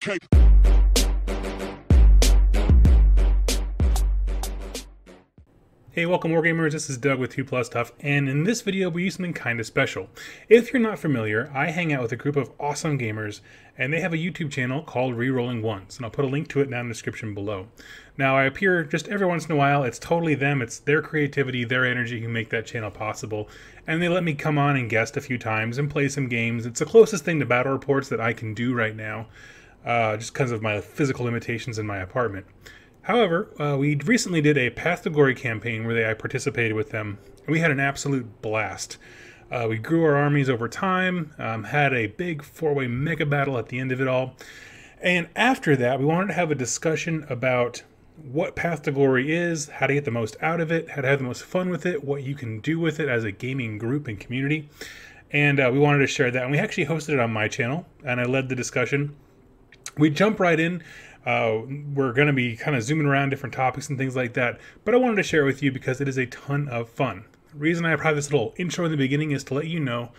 Okay. Hey, welcome Wargamers, this is Doug with 2+ Tough, and in this video we use something kind of special. If you're not familiar, I hang out with a group of awesome gamers, and they have a YouTube channel called Rerolling Ones, and I'll put a link to it down in the description below. Now, I appear just every once in a while. It's totally them, it's their creativity, their energy who make that channel possible, and they let me come on and guest a few times and play some games. It's the closest thing to battle reports that I can do right now, just because of my physical limitations in my apartment. However, we recently did a Path to Glory campaign where I participated with them, and we had an absolute blast. We grew our armies over time, had a big 4-way mega battle at the end of it all, and after that we wanted to have a discussion about what Path to Glory is, how to get the most out of it, how to have the most fun with it, what you can do with it as a gaming group and community, and we wanted to share that, and we actually hosted it on my channel, and I led the discussion. We jump right in. We're going to be kind of zooming around different topics and things like that, but I wanted to share it with you because it is a ton of fun. The reason I have this little intro in the beginning is to let you know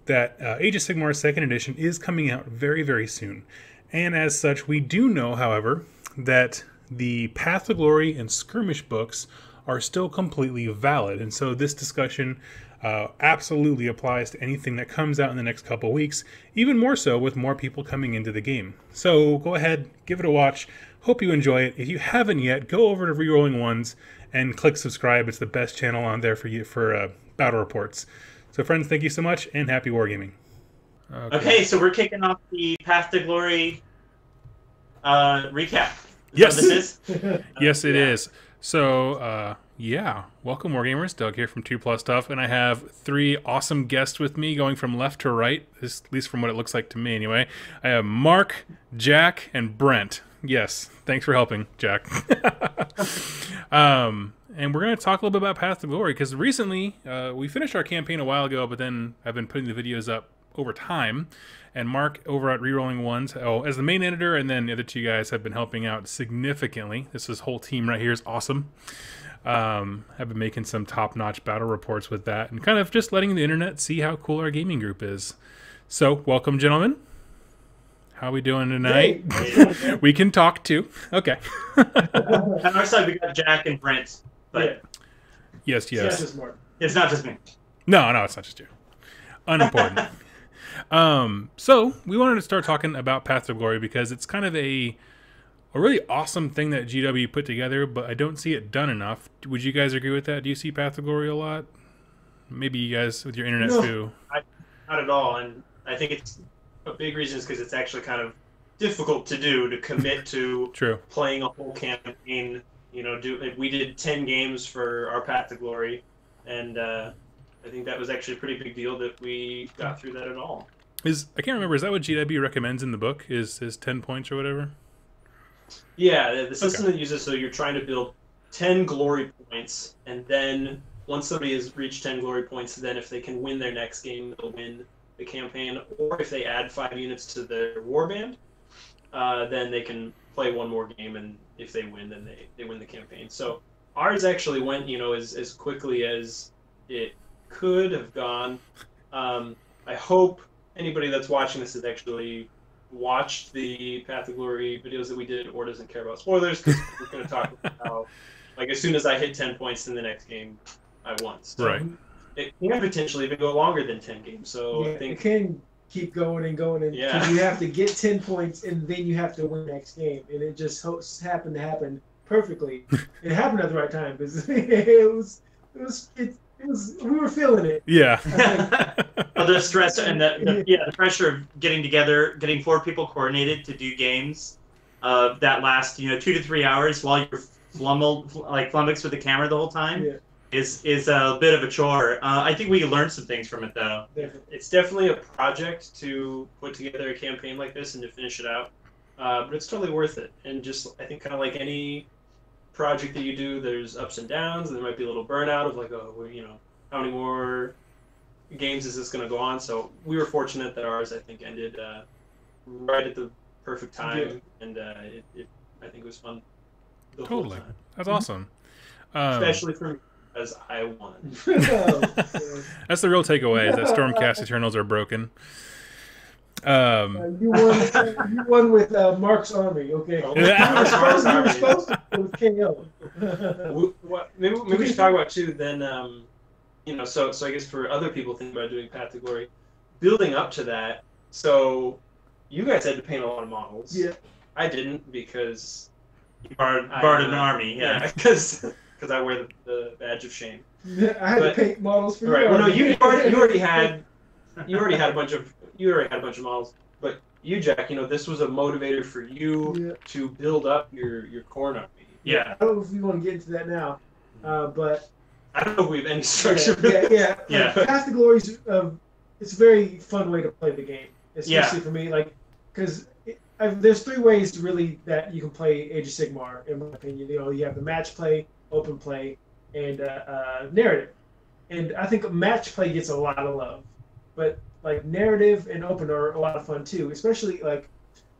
that Age of Sigmar 2nd Edition is coming out very, very soon. And as such, we do know, however, that the Path to Glory and Skirmish books are still completely valid. And so this discussion absolutely applies to anything that comes out in the next couple weeks, even more so with more people coming into the game. So go ahead, give it a watch. Hope you enjoy it. If you haven't yet, go over to Rerolling Ones and click subscribe. It's the best channel on there for you for battle reports. So friends, thank you so much and happy wargaming. Okay, so we're kicking off the Path to Glory recap. Yes, this is? Yes, it is. So, yeah, welcome Wargamers, Doug here from 2+ Tough, and I have 3 awesome guests with me going from left to right, at least from what it looks like to me anyway. I have Mark, Jack, and Brent. Yes, thanks for helping, Jack. And we're going to talk a little bit about Path to Glory, because recently, we finished our campaign a while ago, but then I've been putting the videos up over time, and Mark over at Rerolling Ones, as the main editor, and then the other 2 guys have been helping out significantly. This whole team right here is awesome. I've been making some top-notch battle reports with that, and kind of just letting the internet see how cool our gaming group is. So, welcome, gentlemen. How are we doing tonight? Hey. We can talk too. Okay. On our side, we got Jack and Brent, but yes. It's not just me. No, it's not just you. Unimportant. So we wanted to start talking about Path to Glory because it's kind of a really awesome thing that GW put together, but I don't see it done enough. Would you guys agree with that? Do you see Path to Glory a lot? Maybe you guys with your internet too. Not at all, and I think it's a big reason is because it's actually kind of difficult to do, to commit to playing a whole campaign. You know, we did 10 games for our Path to Glory, and I think that was actually a pretty big deal that we got through that at all. I can't remember, is that what GW recommends in the book? Is 10 points or whatever? Yeah, the system that uses, so you're trying to build 10 glory points, and then once somebody has reached 10 glory points, then if they can win their next game, they'll win the campaign. Or if they add 5 units to their warband, then they can play one more game, and if they win, then they win the campaign. So ours actually went, as quickly as it could have gone. I hope anybody that's watching this has actually watched the Path to Glory videos that we did or doesn't care about spoilers, because we're going to talk about how, as soon as I hit 10 points in the next game, I won. So right. It can potentially even go longer than 10 games. So yeah, I think it can keep going and going, and you have to get 10 points, and then you have to win the next game. And it just happened to happen perfectly. It happened at the right time because we were feeling it. Yeah. Well, the stress and the pressure of getting together, getting 4 people coordinated to do games that last 2 to 3 hours while you're flummoxed with the camera the whole time is a bit of a chore. I think we learned some things from it though. Definitely. It's definitely a project to put together a campaign like this and to finish it out, but it's totally worth it. And just I think kind of like any project that you do, there's ups and downs, and there might be a little burnout of how many more games is this going to go on? So we were fortunate that ours, I think, ended right at the perfect time, and I think it was fun. Totally, that's awesome. Especially for me, because I won. That's the real takeaway: is that Stormcast Eternals are broken. You won with Mark's Army, okay? Oh, You were Army. supposed to with KO. Maybe we should talk about too. Then so I guess for other people thinking about doing Path to Glory, building up to that. So you guys had to paint a lot of models. Yeah. I didn't because you borrowed an army. Yeah. Because I wear the badge of shame. I had to paint models for you. Right. Well, no, you already had a bunch of models. But you, Jack, this was a motivator for you to build up your corn army. Yeah. I don't know if we want to get into that now, but I don't know if we have any structure. Yeah. Path to Glory is it's a very fun way to play the game, especially for me. Like, because there's 3 ways to really that you can play Age of Sigmar, in my opinion. You have the match play, open play, and narrative. And I think match play gets a lot of love, but like narrative and open are a lot of fun too. Especially like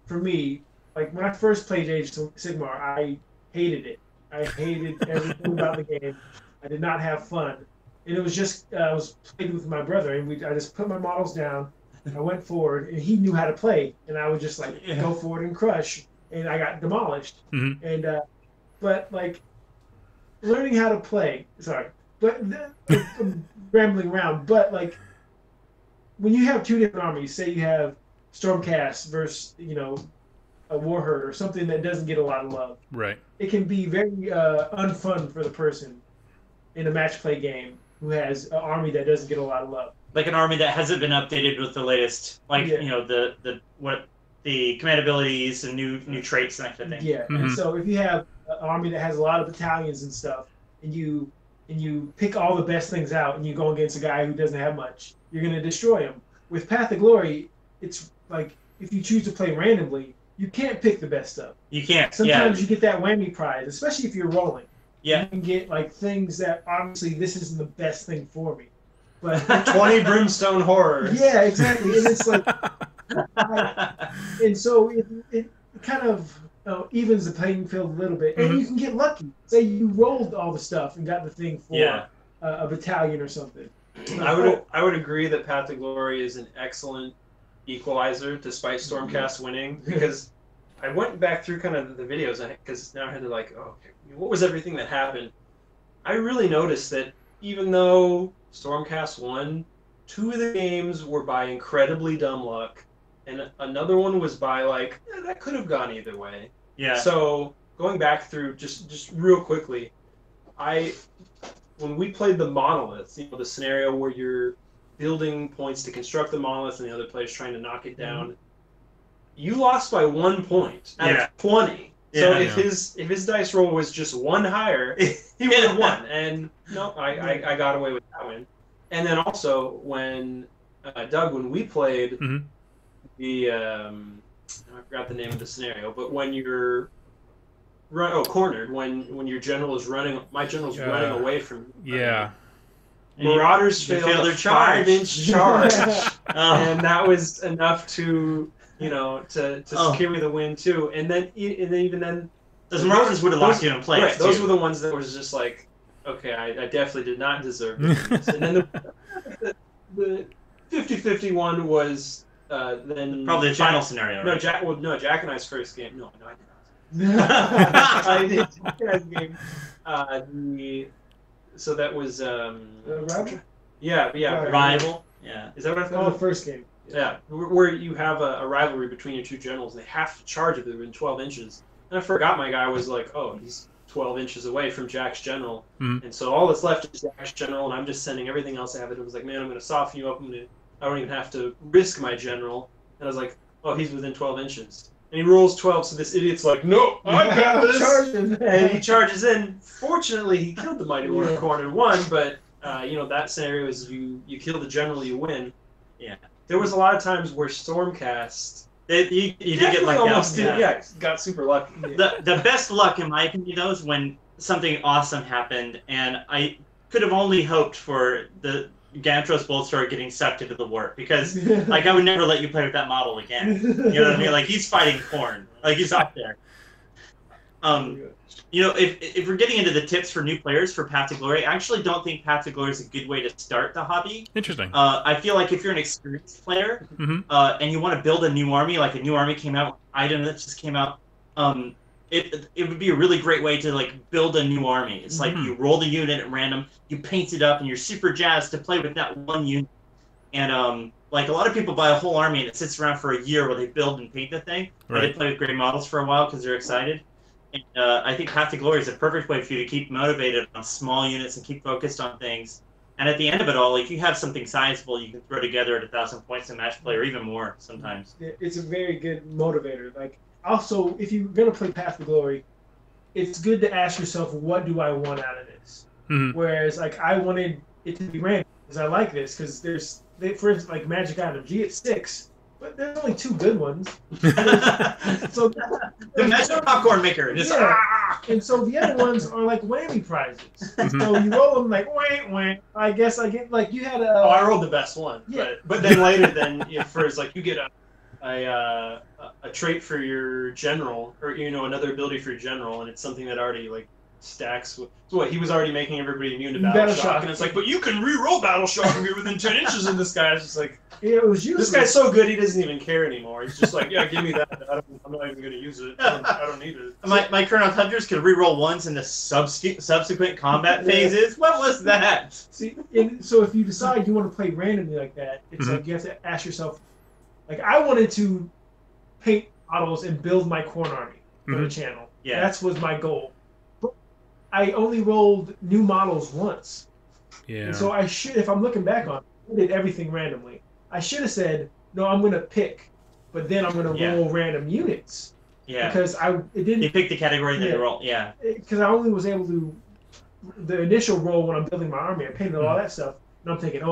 for me, like when I first played Age of Sigmar, I hated it. I hated everything about the game. I did not have fun, and it was just I was playing with my brother, and I just put my models down. I went forward, and he knew how to play, and I would just like go forward and crush, and I got demolished. Mm-hmm. And but like learning how to play. Sorry, but I'm rambling around. But like when you have 2 different armies, say you have Stormcast versus a Warherd or something that doesn't get a lot of love. Right. It can be very unfun for the person in a match play game who has an army that doesn't get a lot of love. Like an army that hasn't been updated with the latest, the command abilities and new traits and that kind of thing. Yeah, and so if you have an army that has a lot of battalions and stuff, and you pick all the best things out, and you go against a guy who doesn't have much, you're going to destroy him. With Path to Glory, it's like if you choose to play randomly, you can't pick the best stuff. You can't. Sometimes you get that whammy prize, especially if you're rolling. Yeah. You can get like things that obviously this isn't the best thing for me. But 20 brimstone horrors. Yeah, exactly. And it's like and so it kind of evens the playing field a little bit. And you can get lucky. Say you rolled all the stuff and got the thing for a battalion or something. I would agree that Path to Glory is an excellent equalizer despite Stormcast winning, because I went back through kind of the videos because now I had to okay, what was everything that happened? I really noticed that even though Stormcast won, 2 of the games were by incredibly dumb luck, and another one was by that could have gone either way. Yeah. So going back through just real quickly, when we played the monolith, the scenario where you're building points to construct the monolith and the other player's trying to knock it down, you lost by 1 point out of 20. So if his dice roll was just 1 higher, he would have won. And no, I got away with that win. And then also when Doug, when we played the I forgot the name of the scenario, but when you're cornered, when your general is running, my general's running away from you. Yeah. Marauders failed their 5-inch charge, and that was enough to secure me the win too. And then even then, those Marauders would have locked you in place. Right, those were the ones that was just like, okay, I definitely did not deserve this. And then the 50-50 one was then probably the final scenario. No, right? Jack and I's first game. No, I did not. I did Jack and I's game. So that was Rival? Yeah. Rival. Yeah. Is that what it's That called? was the first game. Yeah, where you have a rivalry between your 2 generals, and they have to charge if they're within 12 inches. And I forgot my guy was like, oh, he's 12 inches away from Jack's general, and so all that's left is Jack's general, and I'm just sending everything else I have. It was like, man, I'm going to soften you up. I don't even have to risk my general. And I was like, oh, he's within 12 inches. And he rolls 12, so this idiot's like, no, I got this! And he charges in. Fortunately, he killed the Mighty Lord of Corn and won, but, that scenario is you kill the general, you win. Yeah. There was a lot of times where Stormcast... You did get lucky. Got super lucky. The best luck, in my opinion, though, is when something awesome happened, and I could have only hoped for the Gantros Boltstar getting sucked into the warp, because I would never let you play with that model again. You know what I mean? He's fighting corn. He's up there. You know, if we're getting into the tips for new players for Path to Glory, I actually don't think Path to Glory is a good way to start the hobby. Interesting. I feel like if you're an experienced player and you want to build a new army, like a new army came out, item that just came out, it would be a really great way to like build a new army. It's like you roll the unit at random, you paint it up, and you're super jazzed to play with that one unit. And like a lot of people buy a whole army and it sits around for a year while they build and paint the thing. Right. They play with gray models for a while because they're excited. And I think Path to Glory is a perfect way for you to keep motivated on small units and keep focused on things. And at the end of it all, if you have something sizable you can throw together at 1,000 points in match play, or even more sometimes. It's a very good motivator. Like, also, if you're gonna play Path to Glory, it's good to ask yourself, what do I want out of this? Whereas, like, I wanted it to be random because I like this because for instance, like magic items, you get 6. But there's only 2 good ones. So the magic popcorn maker. Just, And so the other ones are like whammy prizes. So you roll them like, wah. I guess I get, like, you had a... Oh, I rolled the best one. Yeah. But then later, first, like, you get a trait for your general, or, you know, another ability for your general, and it's something that already, like, stacks with... So what, he was already making everybody immune to Battle Shock, and it's like, but you can re-roll Battle Shock if you're within 10 inches of this guy. It's just like... Yeah, it was useless. This guy's so good he doesn't even care anymore. He's just like, yeah, give me that. I'm not even going to use it. I don't need it. My Chrono Hunters could reroll ones in the subsequent combat phases. What was that? See, so if you decide you want to play randomly like that, it's like you have to ask yourself, like, I wanted to paint models and build my corn army for the channel. Yeah. That was my goal. But I only rolled new models once. Yeah. And so I should, if I'm looking back on it, I did everything randomly. I should have said, no, I'm going to pick, but then I'm going to roll random units. Yeah. Because it didn't... You picked the category and then you roll, Because I only was able to... The initial roll when I'm building my army, I painted all that stuff, and I'm thinking, I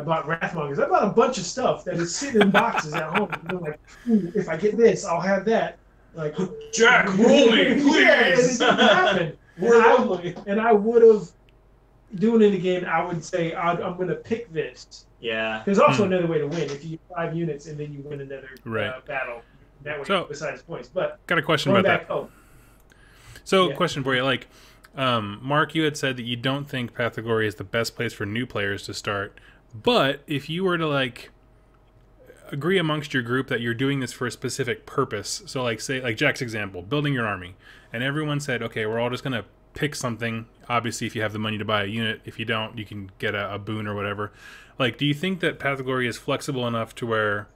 bought Wrathmongers. I bought a bunch of stuff that is sitting in boxes at home. And I'm like, if I get this, I'll have that. Like, Jack, roll me, please! Yeah, and it didn't happen. And I would have... Doing it again, I would say, I'm going to pick this. Yeah. There's also another way to win. If you get 5 units and then you win another battle, that way besides points. But got a question about that. Oh. Question for you, like, Mark, you had said that you don't think Path to Glory is the best place for new players to start. But if you were to, like, agree amongst your group that you're doing this for a specific purpose, so like, say, like Jack's example, building your army, and everyone said, okay, we're all just going to pick something. Obviously, if you have the money to buy a unit, if you don't, you can get a boon or whatever. Like, do you think that Path to Glory is flexible enough to where,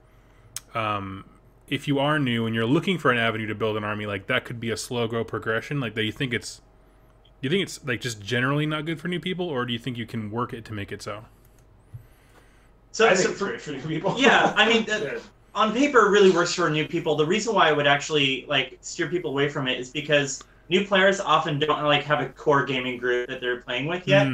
if you are new and you're looking for an avenue to build an army, like that could be a slow grow progression? Like, do you think it's like just generally not good for new people, or do you think you can work it to make it so? So I think it's great for new people. Yeah, I mean, on paper, it really works for new people. The reason why I would actually like steer people away from it is because new players often don't like have a core gaming group that they're playing with yet.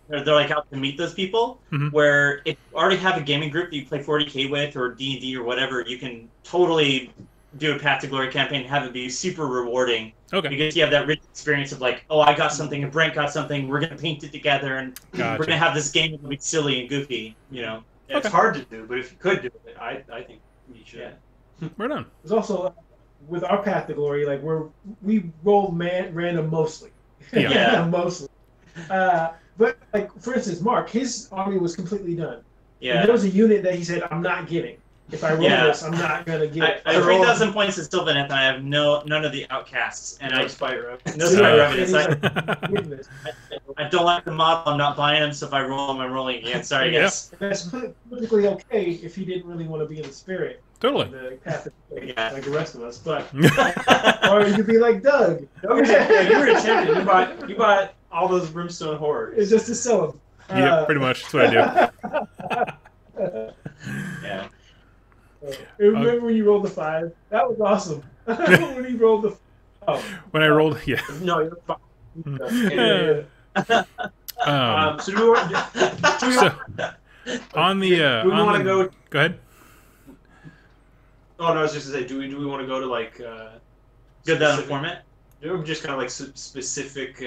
They're like out to meet those people. Where if you already have a gaming group that you play 40K with or D&D or whatever, you can totally do a Path to Glory campaign and have it be super rewarding. Okay. Because you have that rich experience of like, oh, I got something and Brent got something. We're gonna paint it together and we're gonna have this game that'll be silly and goofy. You know. Yeah, it's hard to do, but if you could do it, I think you should. Yeah. Right on. There's also with our Path to Glory, like we roll random mostly. Yeah. Mostly. But like for instance, Mark, his army was completely done. Yeah. And there was a unit that he said, I'm not getting. If I roll this, I'm not gonna get it. I have 3,000 points in Sylvaneth, and I have none of the outcasts, and no Spite Revenants. I don't like the model. I'm not buying them. So if I roll them, I'm rolling again. Sorry, guys. That's perfectly okay if he didn't really want to be in the spirit. Totally. The Path of Glory, like the rest of us, but or you could be like Doug. Yeah, you were a champion. You bought all those Brimstone horrors. It's just to sell them. Yeah, pretty much. That's what I do. Yeah. Remember when you rolled the 5? That was awesome. When you rolled the... When I rolled... Yeah. No, you're fine. So do we want on the... do we want to go... Go ahead. Oh, no, I was just going to say, do we want to go to, like... Go down the format? Just kind of, like, specific...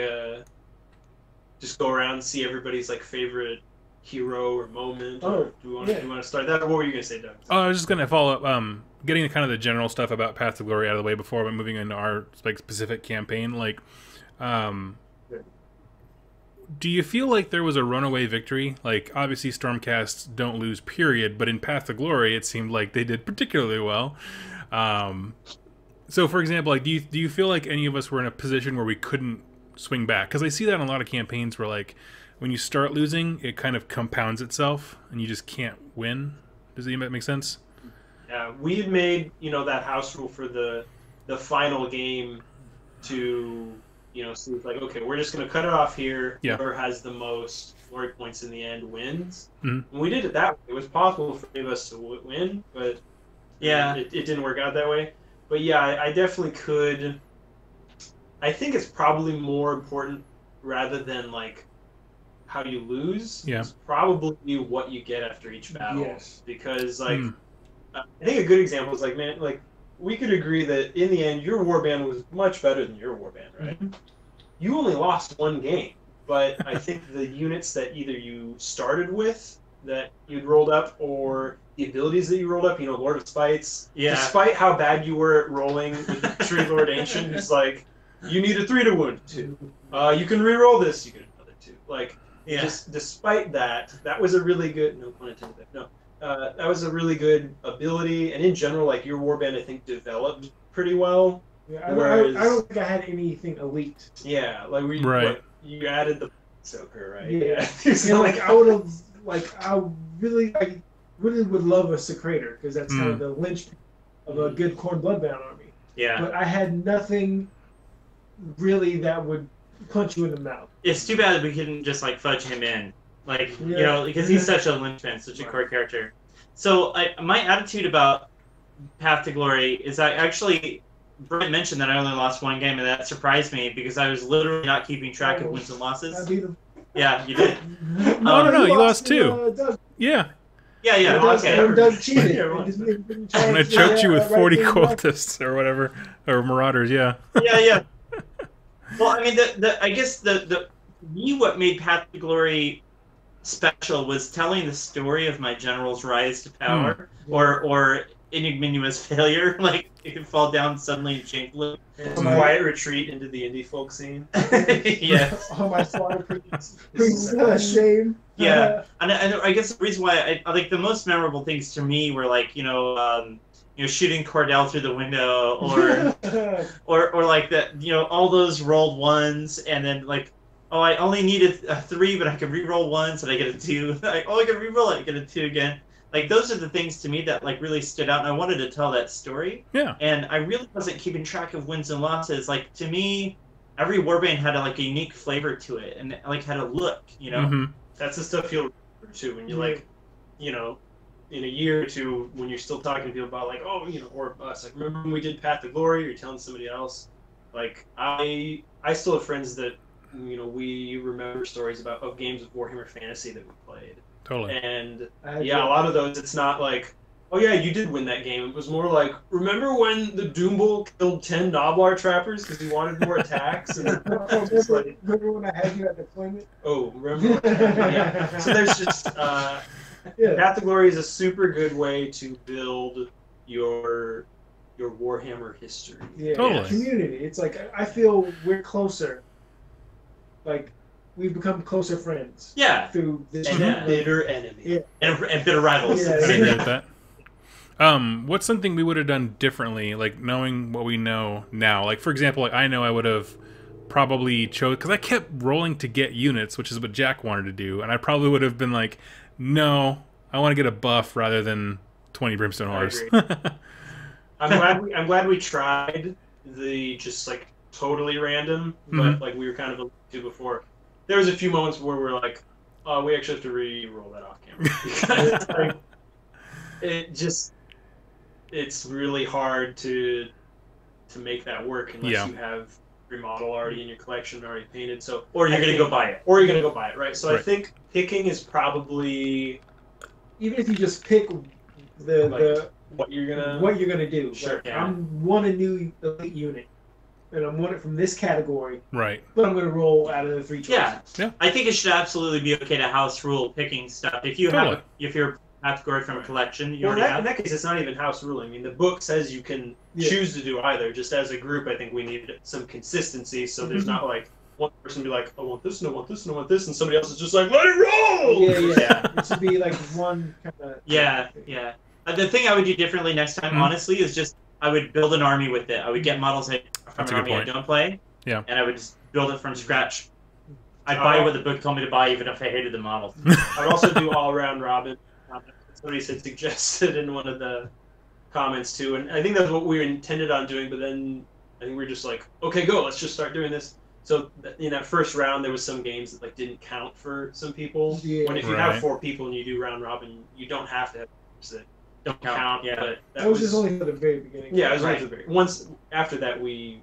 just go around and see everybody's, like, favorite hero or moment? Oh, Or do you want to start that? Or what were you going to say, Doug? Oh, I was just going to follow up, getting kind of the general stuff about Path to Glory out of the way before moving into our like specific campaign. Like, do you feel like there was a runaway victory? Like, obviously Stormcasts don't lose, period, but in Path to Glory, it seemed like they did particularly well. So, for example, like, do you feel like any of us were in a position where we couldn't swing back? Because I see that in a lot of campaigns where, like, when you start losing, it kind of compounds itself, and you just can't win. Does that make sense? Yeah, we had made, that house rule for the final game to, see like, okay, we're just going to cut it off here. Yeah. Whoever has the most glory points in the end wins. Mm-hmm. And we did it that way. It was possible for any of us to win, but it didn't work out that way. But yeah, I definitely could. I think it's probably more important rather than like how you lose. Yeah. It's probably what you get after each battle. Yes. Because like, I think a good example is like, man, like we could agree that in the end your warband was much better than your warband, right? Mm-hmm. You only lost one game, but I think the units that either you started with that you'd rolled up or the abilities that you rolled up, Lord of Spites. Yeah. Despite how bad you were at rolling with the Tree Lord Ancient, who's like, you need a 3 to wound 2. You can re-roll this, you get another 2. Like, just despite that was a really good, no pun intended, no. That was a really good ability, and in general, like, your warband, I think, developed pretty well. Yeah, I don't think I had anything elite. Yeah, like, you added the soaker, right? Yeah. I would have, I really would love a Secrator, because that's kind of the linchpin of a good Khorne Bloodbound army. Yeah. But I had nothing really that would punch you in the mouth. It's too bad that we couldn't just like fudge him in, because he's such a linchpin, such a core character. So my attitude about Path to Glory is Brent mentioned that I only lost one game, and that surprised me because I was literally not keeping track of wins and losses. I beat him. Yeah, you did. No, you lost 2. Yeah. Yeah, okay. Doug cheated. And I choked you with 40 cultists or whatever, or marauders, yeah. Yeah. Well, I mean, I guess for me, what made Path to Glory special was telling the story of my general's rise to power, or ignominious failure. Like, it could fall down suddenly and shamefully. Quiet retreat into the indie folk scene. Yeah. Oh, my slaughter brings shame. Yeah, and I guess the reason why I like the most memorable things to me were like shooting Cordell through the window, or like that all those rolled 1s, and then like, oh, I only needed a 3, but I could re-roll 1s and I get a 2. Like, oh, I could re-roll it, I get a 2 again. Like, those are the things to me that like really stood out, and I wanted to tell that story. Yeah. And I really wasn't keeping track of wins and losses. Like, to me, every warband had a unique flavor to it, and like had a look. Mm-hmm. That's the stuff you'll remember too when you like, in a year or two when you're still talking to people about like, oh, or us. Like, remember when we did Path to Glory? You're telling somebody else. Like, I still have friends that we remember stories of games of Warhammer Fantasy that we played. Totally. And a lot of those, it's not like, oh yeah, you did win that game. It was more like, remember when the Doombull killed 10 Noblar trappers because he wanted more attacks? And remember when I had you at deployment? Oh, remember? Yeah. So there's just Path to Glory is a super good way to build your Warhammer history. Yeah, totally. Community. It's like I feel we're closer. Like, we've become closer friends. Yeah. Through this bitter enemy. Yeah. And bitter rivals. Yeah. I agree with that. What's something we would have done differently, like knowing what we know now? Like, for example, like I know I would have probably chose, because I kept rolling to get units, which is what Jack wanted to do, and I probably would have been like, no, I want to get a buff rather than 20 Brimstone Horse. I'm glad we tried the just like totally random, but like we were kind of alluding to before. There was a few moments where we're like, oh, we actually have to re-roll that off camera. Because it's really hard to make that work unless you have remodel already in your collection, already painted. So, or you're gonna go buy it. Right? So I think picking is probably, even if you just pick the what you're gonna do. Sure. Like, I want a new elite unit. and I want it from this category. Right. But I'm going to roll out of the 3 choices. Yeah. I think it should absolutely be okay to house rule picking stuff. If you have, if you're a category from a collection, you in that case, it's not even house ruling. I mean, the book says you can choose to do either. Just as a group, I think we need some consistency, so there's not like one person be like, I want this, and I want this, and I want this, and somebody else is just like, let it roll! Yeah. It should be like one kind of... Yeah. The thing I would do differently next time, honestly, is just I would build an army with it. I would get models from an army I don't play, and I would just build it from scratch. I'd buy what the book told me to buy, even if I hated the models. I'd also do all-round Robin. Somebody suggested in one of the comments, too, and I think that's what we intended on doing, but then I think we were just like, okay, go, let's just start doing this. So in that first round, there was some games that like didn't count for some people. Yeah. When if you have 4 people and you do round robin, you don't have to have games that don't count. Yeah, but that was just only for the very beginning. Yeah, it was only for the very. Once after that, we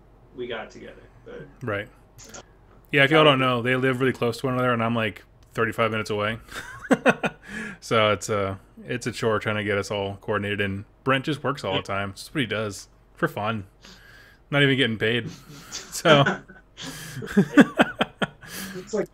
got it together. But, right. Yeah, if y'all don't know, they live really close to one another, and I'm like 35 minutes away. So it's a chore trying to get us all coordinated. And Brent just works all the time. That's what he does for fun. Not even getting paid. So. It's like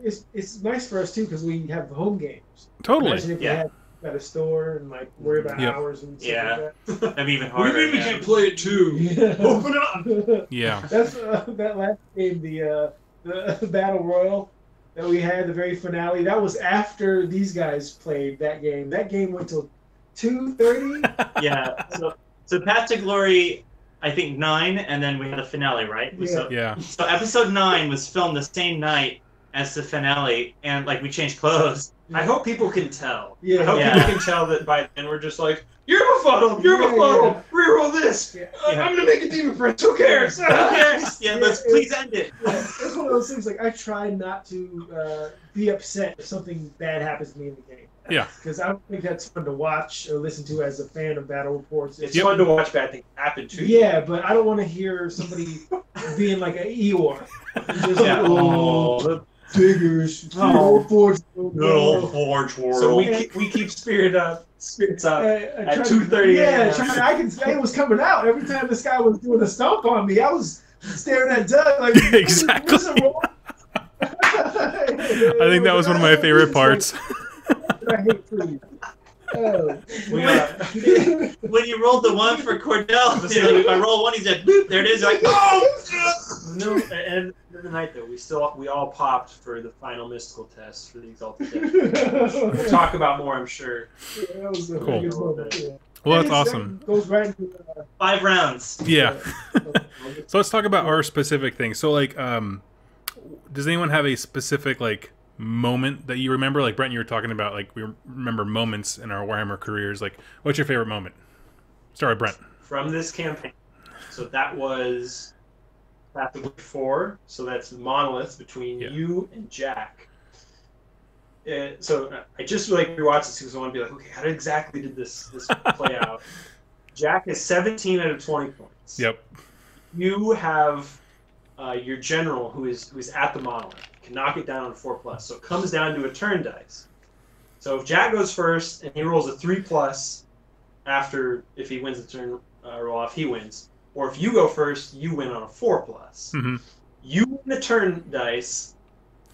it's nice for us too because we have home games. Totally. Imagine if we had at a store and like worry about hours and stuff like that. That'd be even harder. We even can't play it too. Open up. Yeah. That's that last game, the Battle Royal that we had, the very finale. That was after these guys played that game. That game went till 2:30. Yeah. So Path to Glory. I think 9, and then we had a finale, right? Yeah. So episode 9 was filmed the same night as the finale, and like we changed clothes. I hope people can tell. Yeah. I hope people can tell that by then we're just like, you're befuddled, reroll this. Yeah. I'm gonna make a demon prince. Who cares? Who cares? Yeah, let's please end it. Yeah. It's one of those things. Like I try not to be upset if something bad happens to me in the game. Yeah. Because I don't think that's fun to watch or listen to as a fan of battle reports. It's fun to watch bad things happen to you. Yeah, but I don't want to hear somebody being like an Eeyore. Just the figures. Forge World. Good old Forge World. So we keep spirits up at 2:30 a.m. It was coming out every time this guy was doing a stomp on me. I was staring at Doug like exactly. I think that was one of my favorite parts. I hate food. When you rolled the 1 for Cordell, if I roll 1, he's like, boop, there it is. Like, oh! No, and the night though, we all popped for the final mystical test for the Exalted Death. We'll talk about more, I'm sure. Yeah, that was a cool. good moment, yeah. Well, that's awesome. Goes right into 5 rounds. Yeah. So let's talk about our specific things. So like, does anyone have a specific like moment that you remember? Like Brent, you were talking about like we remember moments in our Warhammer careers. Like, what's your favorite moment? Start with Brent. From this campaign. So that was Path to Glory 4. So that's the monolith between you and Jack. So I just like rewatched this because I want to be like, okay, how exactly did this play out? Jack is 17 out of 20 points. Yep. You have your general who is at the monolith. Can knock it down on a 4+. So it comes down to a turn dice. So if Jack goes first and he rolls a 3+, after if he wins the turn roll off, he wins. Or if you go first, you win on a 4+. Mm-hmm. You win the turn dice,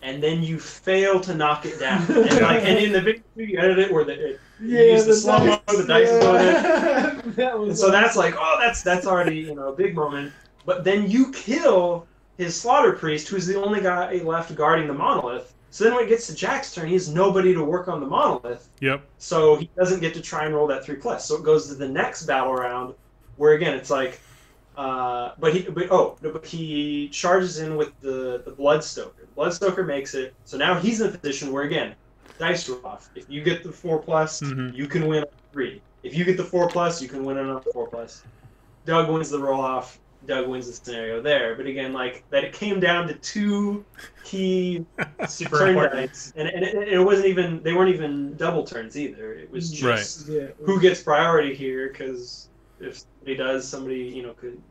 and then you fail to knock it down. And in the victory, you edit it where you use the slow-mo, the dice is loaded. So that's like, oh, that's already a big moment. But then you kill his Slaughter Priest, who's the only guy left guarding the monolith. So then when it gets to Jack's turn, he has nobody to work on the monolith. Yep. So he doesn't get to try and roll that 3+. So it goes to the next battle round, where again it's like, but he charges in with the Bloodstoker. The Bloodstoker makes it. So now he's in a position where again, dice roll off. If you get the 4+, you can win on 3. If you get the 4+, you can win on a 4+. Doug wins the roll off. Doug wins the scenario there, but again, like that, it came down to 2 key turn dice, and it wasn't even, they weren't even double turns either. It was just who gets priority here, because if somebody does, somebody could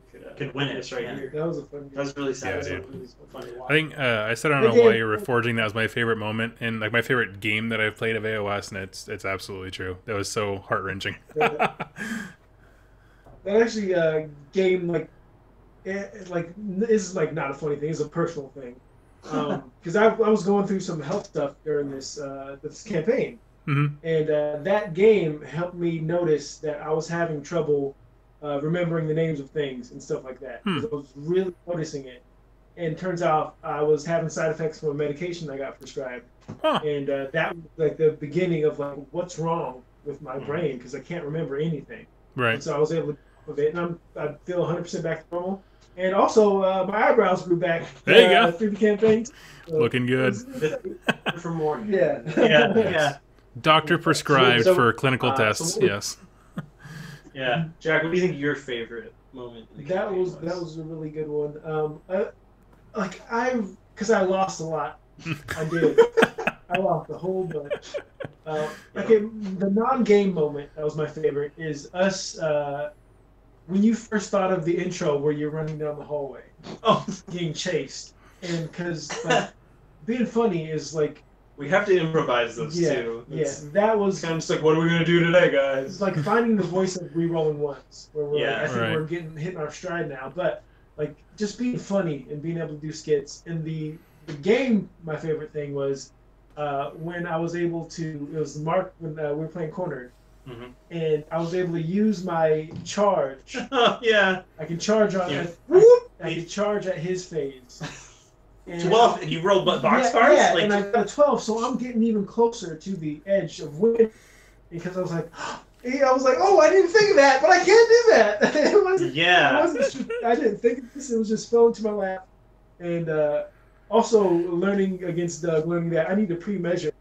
win it right here. That was a fun game. That was really sad. Yeah, it was fun to watch. I think I said I don't know why you were forging that was my favorite moment and like my favorite game that I've played of AOS, and it's absolutely true. That was so heart wrenching. That actually game like like this is like not a funny thing. It's a personal thing. Because I was going through some health stuff during this campaign, and that game helped me notice that I was having trouble remembering the names of things and stuff like that. I was really noticing it, and turns out I was having side effects from a medication I got prescribed, and that was like the beginning of like what's wrong with my brain because I can't remember anything. Right. And so I was able to get off of it, and I feel 100% back to normal. And also, my eyebrows grew back there you go. through the campaign. So looking good. For more. Yeah. Doctor prescribed for clinical tests. Yes. Yeah, Jack. What do you think your favorite moment? In the that was a really good one. Because I lost a lot. I did. I lost a whole bunch. Okay, the non-game moment that was my favorite is us. When you first thought of the intro where you're running down the hallway, getting chased, and because like being funny is like we have to improvise those too. That was kind of just like, what are we gonna do today, guys? It's like finding the voice of Rerolling Ones, where we're I think right. we're hitting our stride now. But like just being funny and being able to do skits. In the game, my favorite thing was when I was able to. It was Mark when we were playing Cornered. And I was able to use my charge. Yeah. I can charge on I can charge at his phase. And 12, and you rolled box cards? Yeah, and I got a 12, so I'm getting even closer to the edge of win. Because I was like, oh, I didn't think of that, but I can't do that. I didn't think of this. It was just fell into my lap. And also learning against Doug, learning that I need to pre-measure.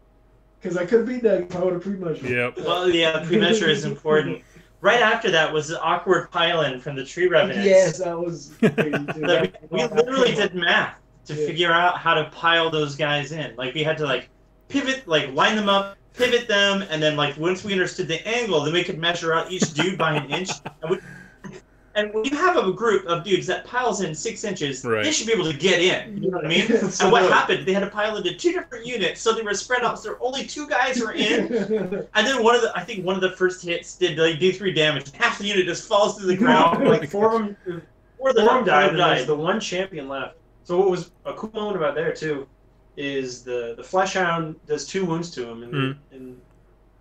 Because I could have beat Doug if I would have pre-measured. Yep. Well, yeah, pre-measure is important. Right after that was the awkward pile-in from the Tree Revenants. Yes, that was crazy too. We literally did math to figure out how to pile those guys in. Like, we had to, like, pivot, like, line them up, pivot them, and then, like, once we understood the angle, then we could measure out each dude by an inch. And when you have a group of dudes that piles in 6 inches, they should be able to get in. You know what I mean? And what happened? They had to pile into 2 different units, so they were spread out. So there were only 2 guys who were in. And then I think one of the first hits did like D3 damage. Half the unit just falls through the ground. Like 4 of them died. There's the one champion left. So what was a cool moment about there too, is the Fleshhound does 2 wounds to him,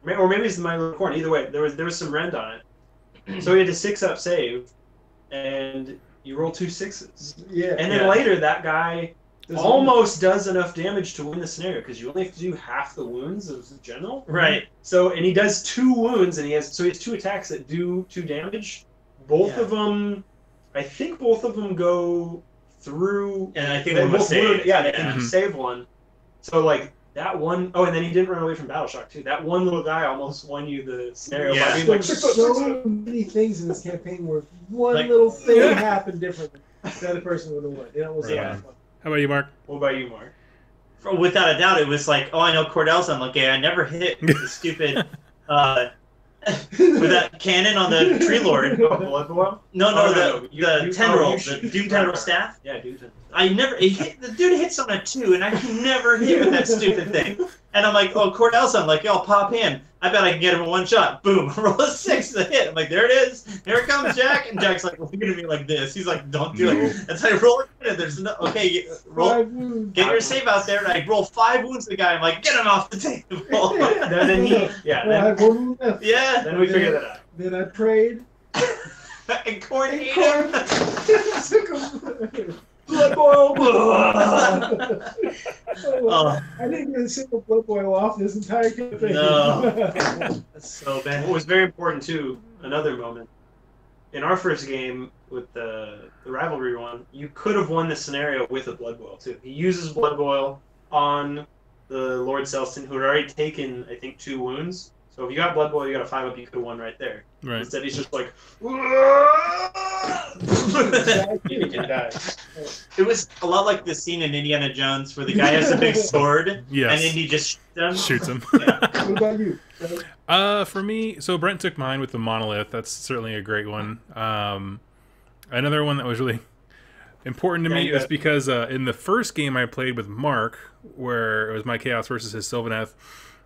or maybe it's the My Little Corn. Either way, there was some rend on it. So he had a 6-up save. And you roll 2 6s. Yeah. And then later, that guy almost does enough damage to win the scenario because you only have to do half the wounds of the general. Right. So, and he does 2 wounds, and he has 2 attacks that do 2 damage. Both of them, I think both of them go through. And I think one was saved. Yeah, they can save one. So, like, that one, and then he didn't run away from Battle Shock too. That one little guy almost won you the scenario by being like, so many things in this campaign where one little thing happened differently. The other person would have won. It was How about you, Mark? What about you, Mark? Without a doubt, it was like, I know Cordell's unlucky. I never hit the stupid with that cannon on the Tree Lord. Blood Boil? No, the Tendril, the Doom Tendril staff. Yeah, Doom Tendril. The dude hits on a 2, and I can never hit with that stupid thing. And I'm like, Cordell's on. I'm like, y'all pop in. I bet I can get him in 1 shot. Boom, roll a 6 to hit. I'm like, there it is. Here it comes, Jack. And Jack's like, look at me like this. He's like, don't do it. That's how I roll it. There's no, roll. Get your save out there. And I roll 5 wounds to the guy. I'm like, get him off the table. Then we figured that out. Then I prayed. And Corn ate Blood boil! I didn't get a single blood boil off this entire campaign. No. That's so bad. What was very important, too, another moment, in our first game with the Rivalry one, you could have won the scenario with a blood boil, too. He uses blood boil on the Lord Selston, who had already taken, I think, 2 wounds. So if you got blood boil, you got a 5-up, you could have won right there. Right. Instead, he's just like, It was a lot like the scene in Indiana Jones where the guy has a big sword, and then he just shoots him. What about you? For me, so Brent took mine with the monolith. That's certainly a great one. Another one that was really important to me is because in the first game I played with Mark, where it was my Chaos versus his Sylvaneth,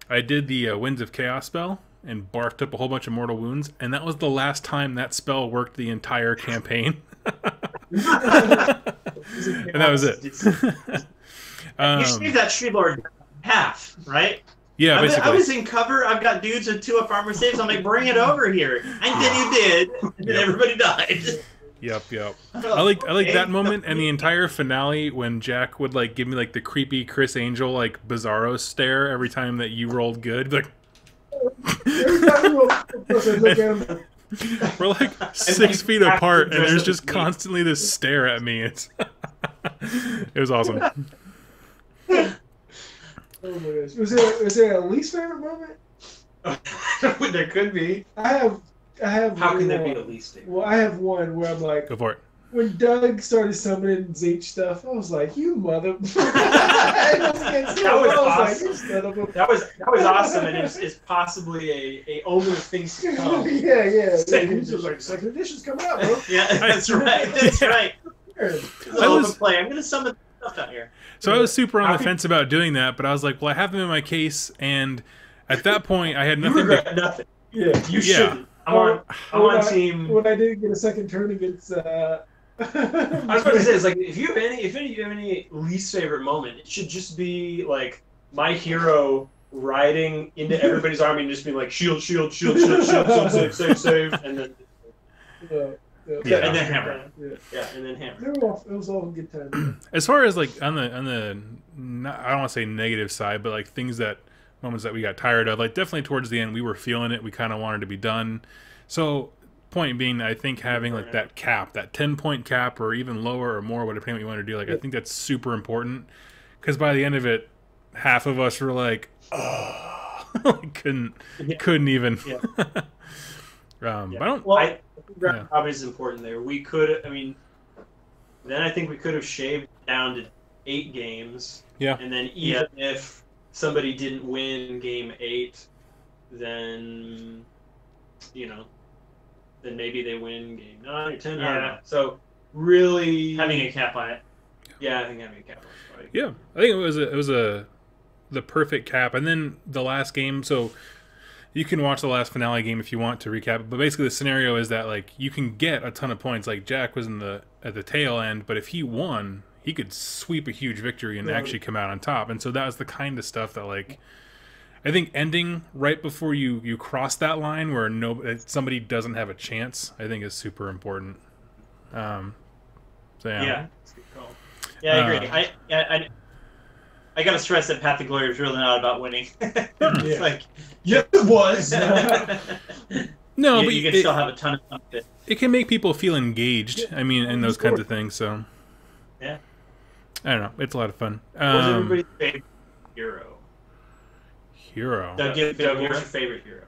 I did the Winds of Chaos spell and barfed up a whole bunch of mortal wounds, and that was the last time that spell worked the entire campaign. And that was it. You shaved that tree lord in half, right? Yeah, basically. I was in cover. I've got dudes with 2-up armor saves. I'm like, bring it over here. And then you did. And then everybody died. Yep. I like that moment and the entire finale when Jack would like give me like the creepy Chris Angel like Bizarro stare every time that you rolled good. Like we're like 6 feet apart and there's just constantly this stare at me. It was awesome. Oh my gosh. Was there a least favorite moment? There could be. I have. How can there be a least favorite? Well, I have one where I'm like, go for it. When Doug started summoning Zeech stuff, I was like, "You mother!" That was awesome, and it's possibly a omen of things to come. Yeah. He was like, "Second edition's coming out, bro." Yeah, that's right. That's right. I'm gonna summon stuff down here. So I was super on the fence about doing that, but I was like, well, I have them in my case, and at that point, I had nothing. You regret nothing. Yeah, you shouldn't. I'm on team. When I didn't get a second turn against. I was about to say, it's like if you have any least favorite moment, it should just be like my hero riding into everybody's army and just being like shield, save, and then and then hammer. Yeah, and then hammer. It was all a good time. As far as like on the I don't want to say negative side, but like moments that we got tired of, like definitely towards the end we were feeling it. We kind of wanted to be done. So point being, I think having like that cap, that 10-point cap, or even lower or more, whatever you want to do, like I think that's super important, because by the end of it, half of us were like, oh, couldn't even. Yeah. But I don't. Well, I think that probably is important there. We could, then I think we could have shaved down to 8 games. Yeah. And then even if somebody didn't win game 8, then then maybe they win game 9 or 10. Yeah. I don't know. So really having a cap on it. Yeah, I think having a cap on it. Probably. Yeah, I think it was the perfect cap, and then the last game. So you can watch the last finale game if you want to recap it. But basically, the scenario is that like you can get a ton of points. Like Jack was at the tail end, but if he won, he could sweep a huge victory and actually come out on top. And so that was the kind of stuff that like. I think ending right before you cross that line where somebody doesn't have a chance, I think is super important. So yeah. Yeah, I agree. I gotta stress that Path to Glory was really not about winning. It's like, yes, it was. No, but but you can still have a ton of fun with it. It can make people feel engaged. In those kinds of things. So yeah, I don't know. It's a lot of fun. What's everybody's favorite hero? Doug, what's your favorite hero?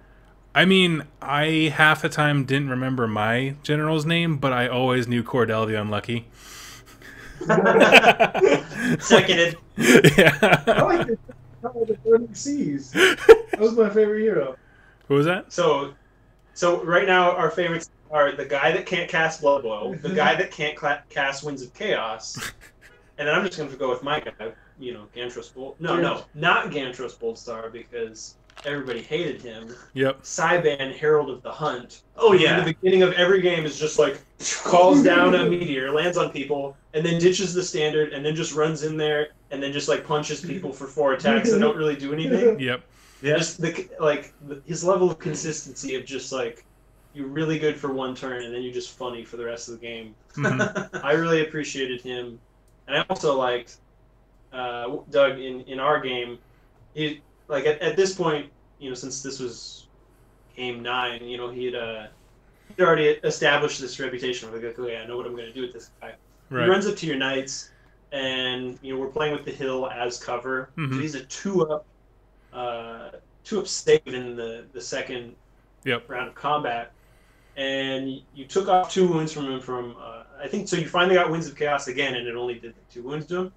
I half the time didn't remember my general's name, but I always knew Cordell the Unlucky. Seconded. Yeah. I like the Burning Seas. That was my favorite hero. What was that? So right now our favorites are the guy that can't cast Blood Boil, the guy that can't cast Winds of Chaos, and then I'm just going to go with my guy. Gantros Bolt. No, not Gantros Boltstar, because everybody hated him. Yep. Cyban, Herald of the Hunt. Oh yeah. In the beginning of every game is just like calls down a meteor, lands on people, and then ditches the standard, and then just runs in there, and then just like punches people for 4 attacks that don't really do anything. Yep. Yeah. Just his level of consistency of just like you're really good for 1 turn, and then you're just funny for the rest of the game. Mm-hmm. I really appreciated him, and I also liked. Doug in our game, he like at this point, since this was game 9, he'd already established this reputation of like, okay, I know what I'm going to do with this guy. Right. He runs up to your knights, and we're playing with the hill as cover. Mm-hmm. So he's a 2-up save in the second round of combat, and you took off 2 wounds from him from I think so. You finally got Winds of Chaos again, and it only did 2 wounds to him.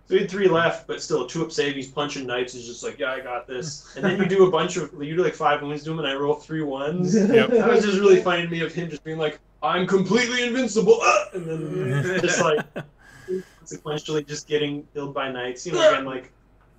So he had 3 left, but still a 2-up save. He's punching knights. He's just like, yeah, I got this. And then you do like 5 wounds to him, and I roll 3 1s. Yep. That was just really funny to me of him just being like, I'm completely invincible, and then just like sequentially just getting killed by knights. Again, like,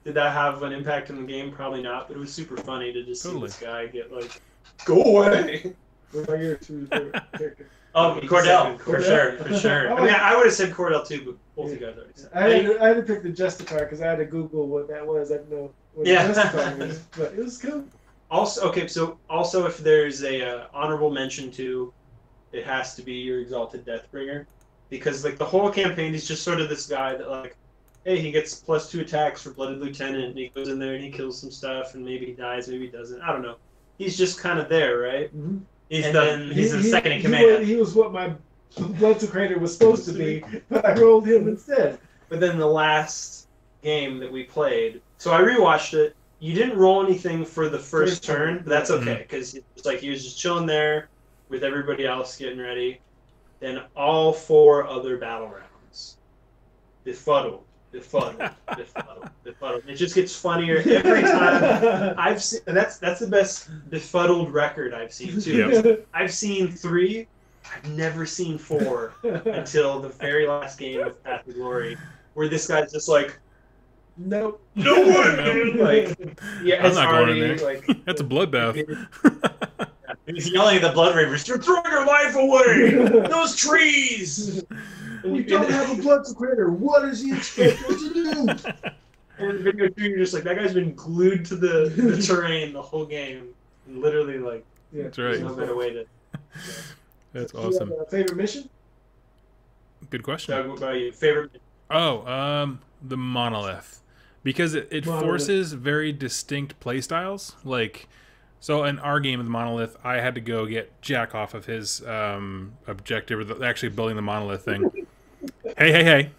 did that have an impact on the game? Probably not, but it was super funny to just see this guy get like, go away. What about your 2 character? Oh, Cordell, for sure, for sure. I mean, I would have said Cordell too, but both you guys already said. I had to pick the Justicar because I had to Google what that was. I didn't know what Justicar was, but it was cool. Also, okay, so also if there's a honorable mention to, it has to be your Exalted Deathbringer, because like the whole campaign is just sort of this guy that like, hey, he gets +2 attacks for Blooded Lieutenant, and he goes in there and he kills some stuff, and maybe he dies, maybe he doesn't. I don't know. He's just kind of there, right? Mm-hmm. He's the second in command. He was what my Blood Secretor was supposed to be, but I rolled him instead. But then the last game that we played, so I rewatched it. You didn't roll anything for the first turn, but that's okay, because it's like he was just chilling there with everybody else getting ready. Then all 4 other battle rounds. Befuddled. It just gets funnier every time. I've seen that's the best befuddled record I've seen too. Yep. I've seen 3. I've never seen 4 until the very last game of Path to Glory, where this guy's just like, nope, no one. Like, yeah, I'm it's not already going in there. like That's a bloodbath. He's yelling at the Blood Reavers, "You're throwing your life away! Those trees!" We don't have a Blood Secretor. What is he expected to do? And in video 2, you're just like, that guy's been glued to the terrain the whole game. And literally, like, That's there's right. no better way to. That's Do you awesome. have a favorite mission? Good question. Doug, what about you? Favorite? Oh, the monolith, because it Monolith. forces very distinct play styles. Like, so in our game of the monolith, I had to go get Jack off of his objective, or actually building the monolith thing. Hey.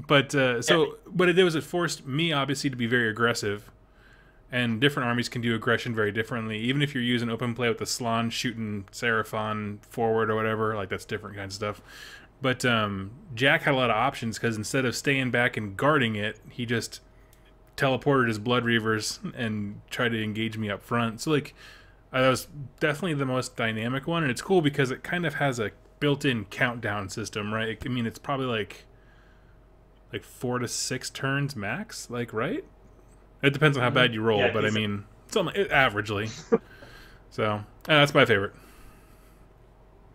But what it did was it forced me obviously to be very aggressive, and different armies can do aggression very differently. Even if you're using open play with the Slan shooting Seraphon forward or whatever, like that's different kind of stuff. But Jack had a lot of options, because instead of staying back and guarding it, he just teleported his Blood Reavers and tried to engage me up front. So like that was definitely the most dynamic one, and it's cool because it kind of has a built-in countdown system, right? I mean, it's probably like 4 to 6 turns max, like, right? It depends on how bad you roll, Yeah, but I mean, averagely. So that's my favorite.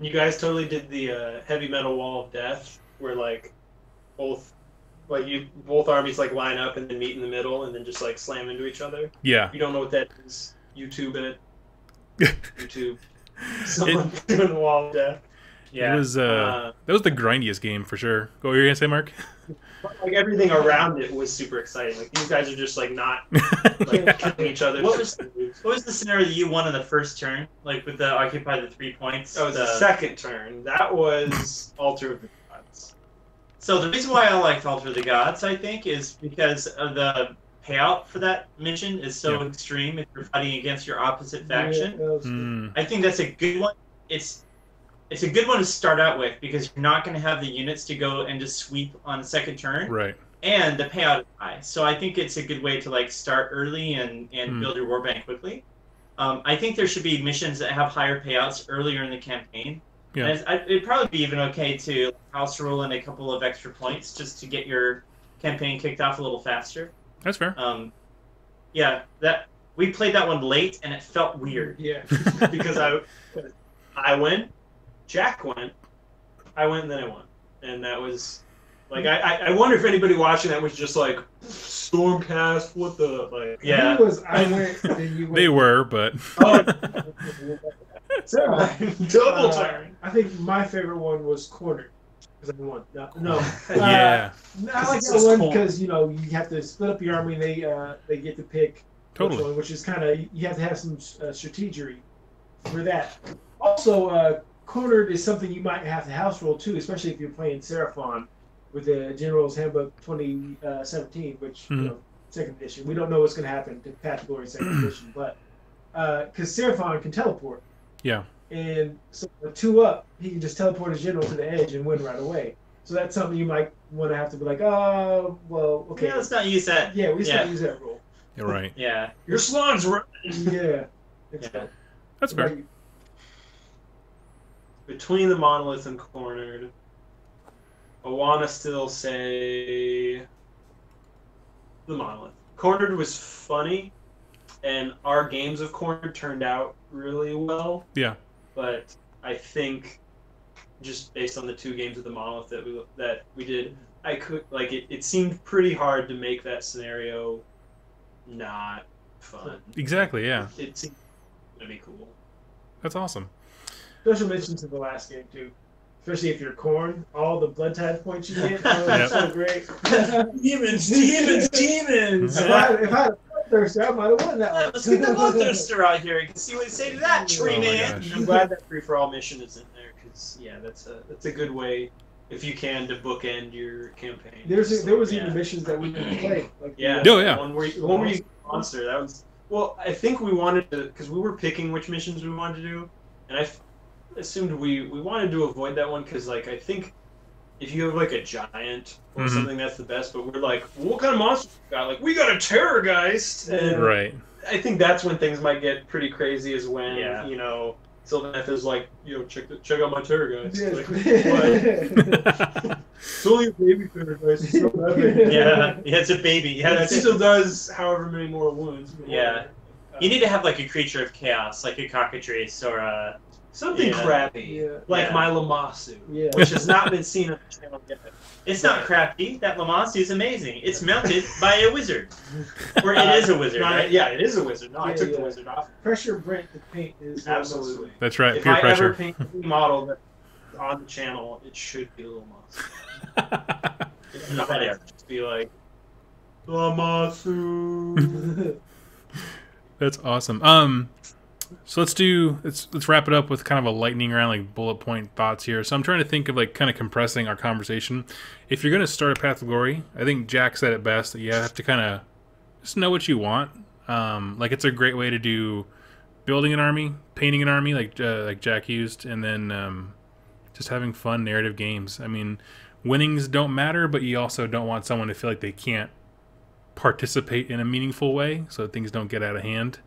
You guys totally did the heavy metal wall of death, where like both armies like line up and then meet in the middle and then just like slam into each other. Yeah. If you don't know what that is, YouTube it. YouTube. Someone doing the wall of death. Yeah. It was that was the grindiest game for sure. What were you gonna say, Mark? Like everything around it was super exciting. Like these guys are just like not like killing each other. What was the scenario that you won in the first turn? Like with the occupy the 3 points? That was the second turn. That was Altar of the Gods. So the reason why I liked Altar of the Gods, I think, is because of the payout for that mission is so extreme if you're fighting against your opposite faction. I think that's a good one. It's a good one to start out with, because you're not going to have the units to go and just sweep on a second turn. Right. And the payout is high. So I think it's a good way to like start early and build your warband quickly. I think there should be missions that have higher payouts earlier in the campaign. Yeah. And it'd probably be even okay to house roll in a couple of extra points just to get your campaign kicked off a little faster. That's fair. Yeah, we played that one late and it felt weird. Yeah, because I went, Jack went, I went, and then I won, and that was like I wonder if anybody watching that was just like Stormcast, what the like? Yeah, I went. Then you went. They were, but Double turn. I think my favorite one was Cornered, because I won. No. yeah, I like that one because you have to split up your army. And they get to pick totally, which is kind of, you have to have some strategery for that. Also, Cornered is something you might have to house roll too, especially if you're playing Seraphon with the General's Handbook 2017, which second edition. We don't know what's going to happen to Path to Glory second edition, but because Seraphon can teleport. Yeah. And so 2 up, he can just teleport his general to the edge and win right away. So that's something you might want to have to be like, oh, well, okay. Yeah, let's not use that. Yeah, we not use that rule. You're right. Yeah. Your slug's right. Yeah. That's fair. Between the Monolith and Cornered, I want to still say the Monolith. Cornered was funny, and our games of corn turned out really well. Yeah. But I think just based on the 2 games of the Monolith that we did, I could like it seemed pretty hard to make that scenario not fun. Exactly, yeah. It seemed to be cool. That's awesome. Special mentions to the last game too. Especially if you're corn, all the blood tide points you get, Yep. so great. Demons! If I had a bloodthirster, I might have won that one. Let's get the bloodthirster out here. You can see what you say to that, tree Oh my man. gosh. I'm glad that free for all mission is in there because that's a good way if you can to bookend your campaign. There was even missions that we could play. Like Yeah. Oh, yeah. The one where you monster. That was well. I think we wanted to because we were picking which missions we wanted to do, and I assumed we wanted to avoid that one because like I think if you have like a giant or something, that's the best. But we're like, well, what kind of monsters we got? Like we got a terrorgeist, and Right. I think that's when things might get pretty crazy. Is when Yeah. you know Sylvaneth is like, check out my terrorgeist. Yeah. Like, what? It's only a baby terrorgeist. It's not that big. Yeah, it's a baby. Yeah, And it that's still does however many more wounds. Yeah. You need to have like a creature of chaos, like a cockatrice or a something crappy, Yeah. like Yeah. my Lamasu, Yeah. which has not been seen on the channel yet. It's not crafty. That Lamasu is amazing. It's mounted by a wizard. Or it is a wizard, Not- right? Yeah, it is a wizard. No, I Yeah, took the yeah. wizard off. Pressure Brent to paint is Absolutely. That's right. If Peer I pressure. ever paint a model that's on the channel, it should be Lamasu. It's not Better. just be like Lamasu. That's awesome. So let's wrap it up with kind of a lightning round, like bullet point thoughts here. So I'm trying to think of like kind of compressing our conversation. If you're going to start a Path of Glory, I think Jack said it best that you have to kind of just know what you want. Like it's a great way to do building an army, painting an army, like Jack used, and then just having fun narrative games. I mean, winnings don't matter, but you also don't want someone to feel like they can't participate in a meaningful way, so things don't get out of hand.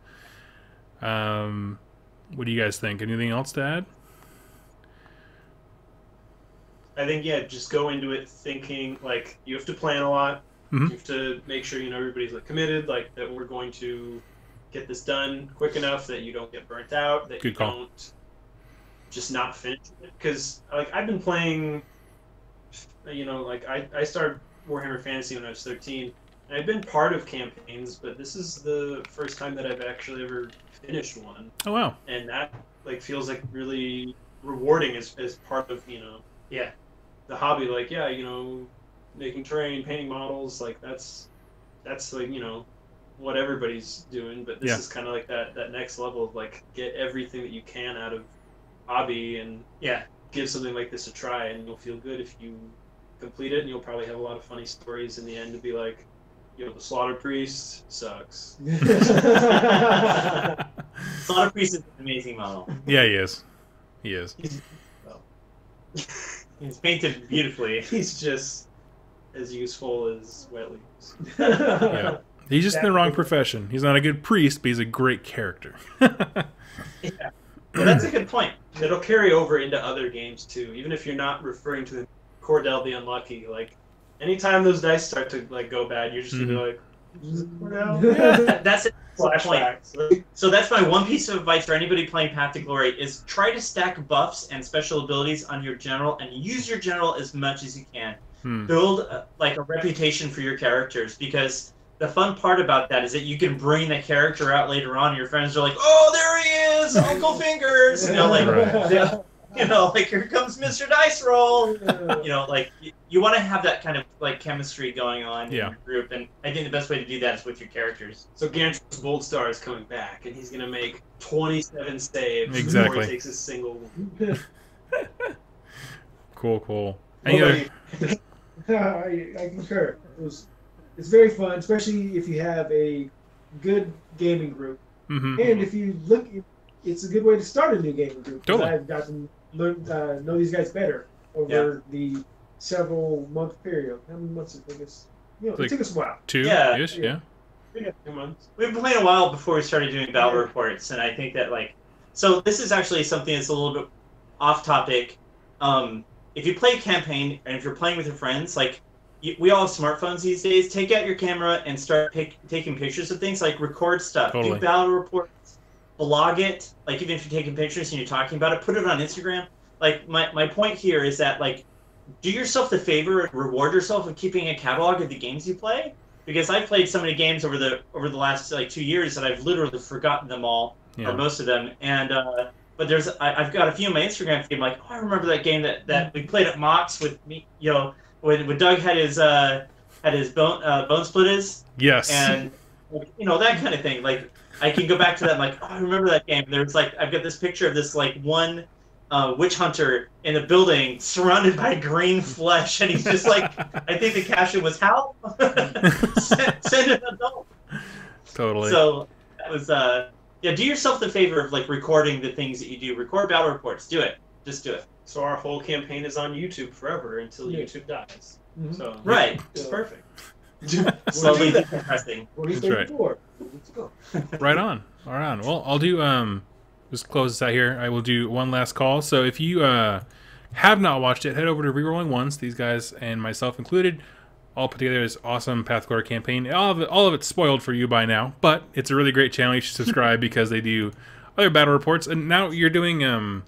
What do you guys think? Anything else to add? I think just go into it thinking like you have to plan a lot. Mhm. You have to make sure everybody's like committed, like that we're going to get this done quick enough that you don't get burnt out, that Good you call. don't just not finish it. Because like I've been playing, like I started Warhammer Fantasy when I was 13, and I've been part of campaigns, but this is the first time that I've actually ever finished one. Oh wow. And that like feels like really rewarding as part of the hobby. Like making terrain, painting models, like that's like what everybody's doing, but this is kind of like that next level of like get everything that you can out of hobby and give something like this a try, and you'll feel good if you complete it, and you'll probably have a lot of funny stories in the end to be like, the Slaughter Priest sucks. Slaughter Priest is an amazing model. Yeah, he is. He is. He's painted beautifully. He's just as useful as wet leaves. Yeah. He's just in the wrong profession. He's not a good priest, but he's a great character. Yeah. Well, that's a good point. It'll carry over into other games too, even if you're not referring to Cordell the Unlucky. Like, anytime those dice start to like go bad, you're just gonna be like, "Is it Cordell?" That's it. Flashbacks. So that's my one piece of advice for anybody playing Path to Glory is try to stack buffs and special abilities on your general and use your general as much as you can. Build like a reputation for your characters, because the fun part about that is that you can bring the character out later on and your friends are like, oh, there he is, Uncle Fingers! Like here comes Mr. Dice Roll! Like you want to have that kind of like chemistry going on in your group, and I think the best way to do that is with your characters. So Gantry's Bold Star is coming back, and he's gonna make 27 saves Exactly. before he takes a single one. Cool. I concur. It's very fun, especially if you have a good gaming group. Mm-hmm. And if you look, it's a good way to start a new gaming group. Totally. I've gotten know these guys better over the several month period. How many months did it take us? It took us a while. 2-ish, yeah. 2 months. We've been playing a while before we started doing battle reports, and I think that so this is actually something that's a little bit off topic. If you play a campaign and if you're playing with your friends, we all have smartphones these days. Take out your camera and start taking pictures of things. Like record stuff, Totally. do battle reports, blog it. Like even if you're taking pictures and you're talking about it, put it on Instagram. Like my point here is that like do yourself the favor and reward yourself with keeping a catalog of the games you play. Because I've played so many games over the last like 2 years that I've literally forgotten them all or most of them. And but I've got a few on my Instagram feed. I'm like, oh, I remember that game that we played at Mox with me. You know, when Doug had his bone splitters. Yes. And you know that kind of thing. Like I can go back to that. I'm like, oh, I remember that game. There's like I've got this picture of this like one witch hunter in a building surrounded by green flesh, and he's just like, I think the caption was, "How send an adult." Totally. So that was yeah. Do yourself the favor of like recording the things that you do. Record battle reports. Do it. Just do it. So our whole campaign is on YouTube forever until YouTube dies. So right, it's perfect. Slowly decompressing. That's right. Let's go. Right on. All right. Well, I'll do just close this out here. I will do one last call. So if you have not watched it, head over to Rerolling Ones. These guys and myself included all put together this awesome Path Glory campaign. All of it's spoiled for you by now, but it's a really great channel. You should subscribe because they do other battle reports. And now you're doing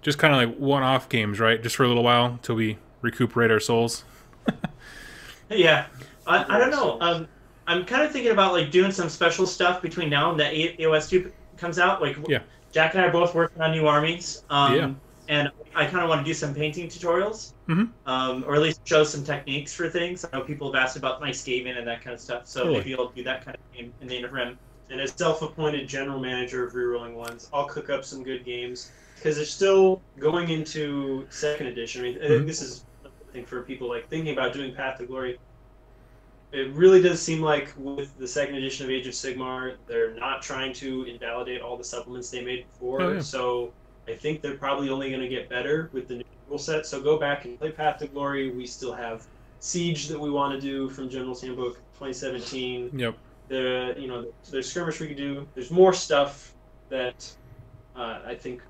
just kind of like one-off games, right? Just for a little while until we recuperate our souls. Yeah. I don't know. I'm kind of thinking about like doing some special stuff between now and that AOS 2 comes out. Like Jack and I are both working on new armies. And I kind of want to do some painting tutorials, or at least show some techniques for things. I know people have asked about my scaling and that kind of stuff, so maybe I'll do that kind of game in the interim. And as self-appointed general manager of Rerolling Ones, I'll cook up some good games because they're still going into second edition. I mean, I think this is another thing for people like thinking about doing Path to Glory. It really does seem like with the second edition of Age of Sigmar, they're not trying to invalidate all the supplements they made before. So I think they're probably only going to get better with the new rule set. So go back and play Path to Glory. We still have Siege that we want to do from General's Handbook 2017. Yep. There's skirmish we can do. There's more stuff that I think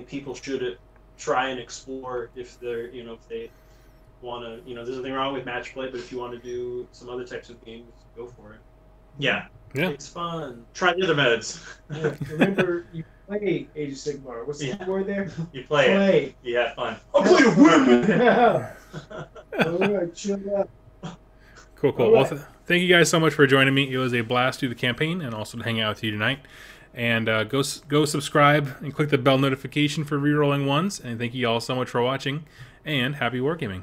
people should try and explore if they're if they want to. There's nothing wrong with match play, but if you want to do some other types of games, go for it. Yeah. It's fun. Try the other modes. Remember, you play Age of Sigmar. What's the word there? You play. You have fun. I'll play a woman. Alright, chill out. Cool. Right. Well, thank you guys so much for joining me. It was a blast to do the campaign and also to hang out with you tonight. And go subscribe and click the bell notification for Rerolling Ones. And thank you all so much for watching. And happy wargaming.